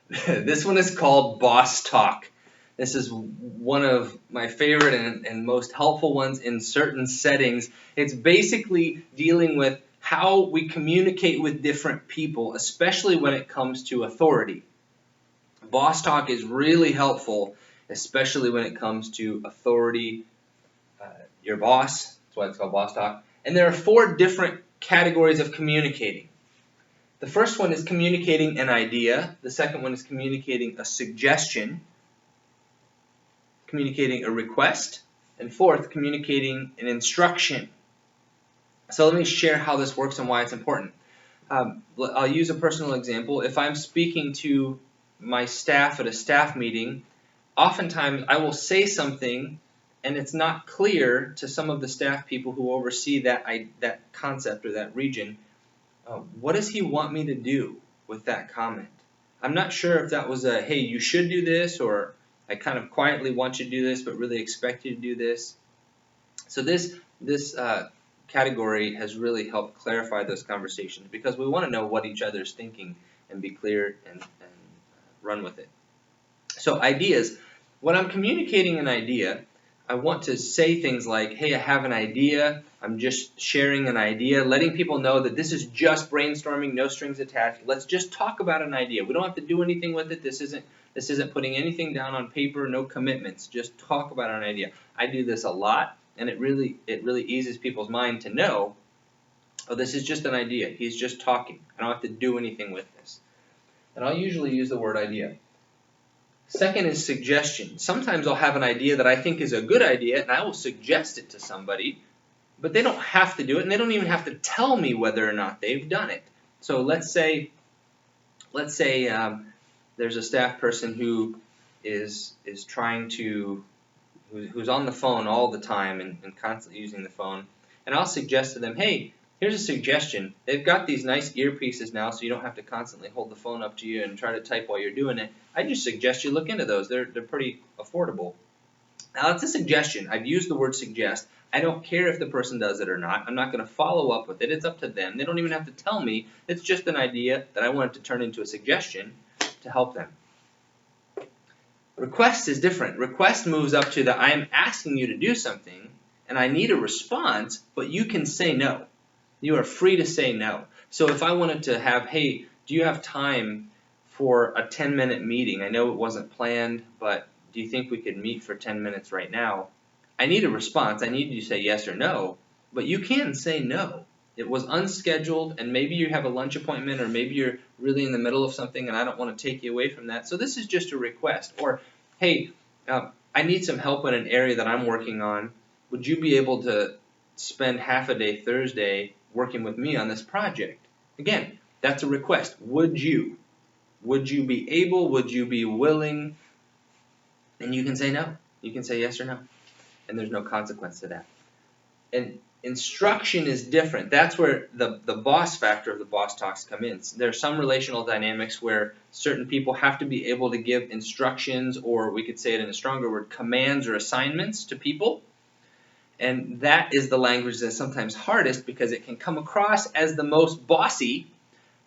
This one is called Boss Talk. This is one of my favorite and most helpful ones in certain settings. It's basically dealing with how we communicate with different people, especially when it comes to authority. Boss Talk is really helpful, especially when it comes to authority, uh, your boss. That's why it's called Boss Talk. And there are 4 different categories of communicating. The first one is communicating an idea. The second one is communicating a suggestion, communicating a request, and fourth, communicating an instruction. So let me share how this works and why it's important. I'll use a personal example. If I'm speaking to my staff at a staff meeting, oftentimes I will say something and it's not clear to some of the staff people who oversee that concept or that region. What does he want me to do with that comment? I'm not sure if that was a, hey, you should do this, or I kind of quietly want you to do this, but really expect you to do this. So this category has really helped clarify those conversations because we want to know what each other's thinking and be clear and run with it. So ideas. When I'm communicating an idea, I want to say things like, hey, I have an idea. I'm just sharing an idea, letting people know that this is just brainstorming, no strings attached. Let's just talk about an idea. We don't have to do anything with it. This isn't putting anything down on paper, no commitments. Just talk about an idea. I do this a lot, and it really eases people's mind to know, oh, this is just an idea. He's just talking. I don't have to do anything with this. And I'll usually use the word idea. Second is suggestion. Sometimes I'll have an idea that I think is a good idea, and I will suggest it to somebody, but they don't have to do it, and they don't even have to tell me whether or not they've done it. So let's say there's a staff person who is trying to, who's on the phone all the time and constantly using the phone, and I'll suggest to them, hey, here's a suggestion. They've got these nice earpieces now, so you don't have to constantly hold the phone up to you and try to type while you're doing it. I just suggest you look into those. They're pretty affordable. Now, it's a suggestion. I've used the word suggest. I don't care if the person does it or not. I'm not going to follow up with it. It's up to them. They don't even have to tell me. It's just an idea that I wanted to turn into a suggestion to help them. Request is different. Request moves up to the I'm asking you to do something, and I need a response, but you can say no. You are free to say no. So if I wanted to have, hey, do you have time for a 10-minute meeting? I know it wasn't planned, but do you think we could meet for 10 minutes right now? I need a response. I need you to say yes or no, but you can say no. It was unscheduled, and maybe you have a lunch appointment, or maybe you're really in the middle of something, and I don't want to take you away from that. So this is just a request. Or, hey, I need some help in an area that I'm working on. Would you be able to spend half a day Thursday working with me on this project? Again, that's a request. Would you? Would you be able? Would you be willing? And you can say no. You can say yes or no. And there's no consequence to that. And instruction is different. That's where the boss factor of the boss talks come in. There are some relational dynamics where certain people have to be able to give instructions, or we could say it in a stronger word, commands or assignments to people. And that is the language that's sometimes hardest because it can come across as the most bossy,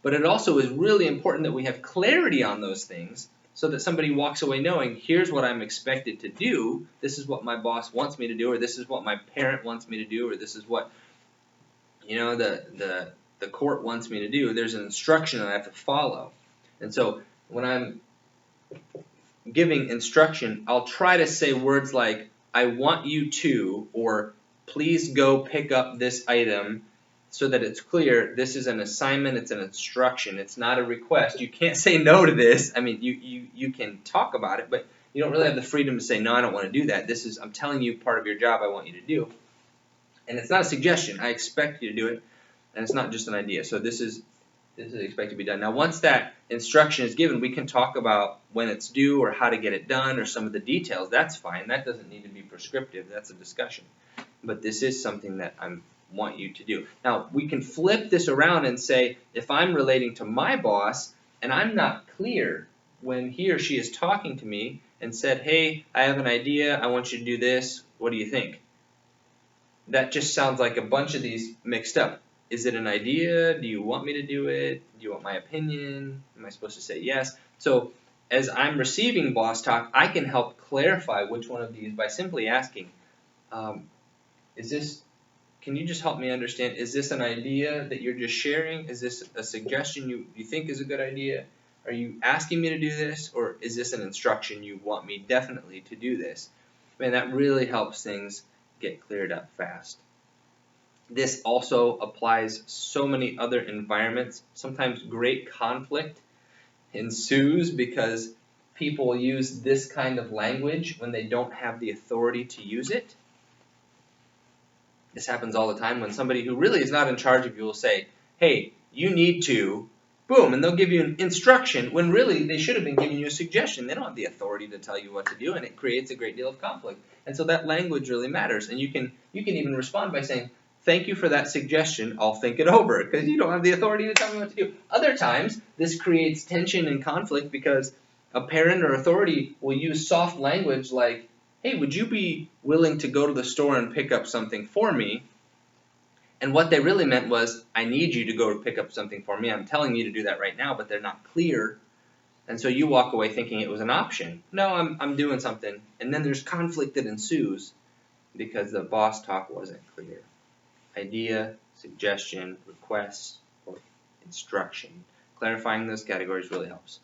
but it also is really important that we have clarity on those things so that somebody walks away knowing, here's what I'm expected to do, this is what my boss wants me to do, or this is what my parent wants me to do, or this is what the court wants me to do. There's an instruction that I have to follow. And so when I'm giving instruction, I'll try to say words like, I want you to, or please go pick up this item, so that it's clear this is an assignment, it's an instruction, it's not a request. You can't say no to this. I mean, you can talk about it, but you don't really have the freedom to say, no, I don't want to do that. This is, I'm telling you part of your job I want you to do. And it's not a suggestion. I expect you to do it, and it's not just an idea. So this is expected to be done. Now, once that instruction is given, we can talk about when it's due or how to get it done or some of the details. That's fine. That doesn't need to be prescriptive. That's a discussion. But this is something that I want you to do. Now, we can flip this around and say, if I'm relating to my boss and I'm not clear when he or she is talking to me and said, hey, I have an idea. I want you to do this. What do you think? That just sounds like a bunch of these mixed up. Is it an idea? Do you want me to do it? Do you want my opinion? Am I supposed to say yes? So as I'm receiving boss talk, I can help clarify which one of these by simply asking, is this, can you just help me understand, is this an idea that you're just sharing? Is this a suggestion you think is a good idea? Are you asking me to do this, or is this an instruction you want me definitely to do this? Man, that really helps things get cleared up fast. This also applies so many other environments. Sometimes great conflict ensues because people use this kind of language when they don't have the authority to use it. This happens all the time when somebody who really is not in charge of you will say, hey, you need to, boom, and they'll give you an instruction when really they should have been giving you a suggestion. They don't have the authority to tell you what to do, and it creates a great deal of conflict. And so that language really matters. And you can even respond by saying, thank you for that suggestion, I'll think it over, because you don't have the authority to tell me what to do. Other times, this creates tension and conflict because a parent or authority will use soft language like, hey, would you be willing to go to the store and pick up something for me? And what they really meant was, I need you to go pick up something for me. I'm telling you to do that right now, but they're not clear. And so you walk away thinking it was an option. No, I'm doing something. And then there's conflict that ensues because the boss talk wasn't clear. Idea, suggestion, request, or instruction. Clarifying those categories really helps.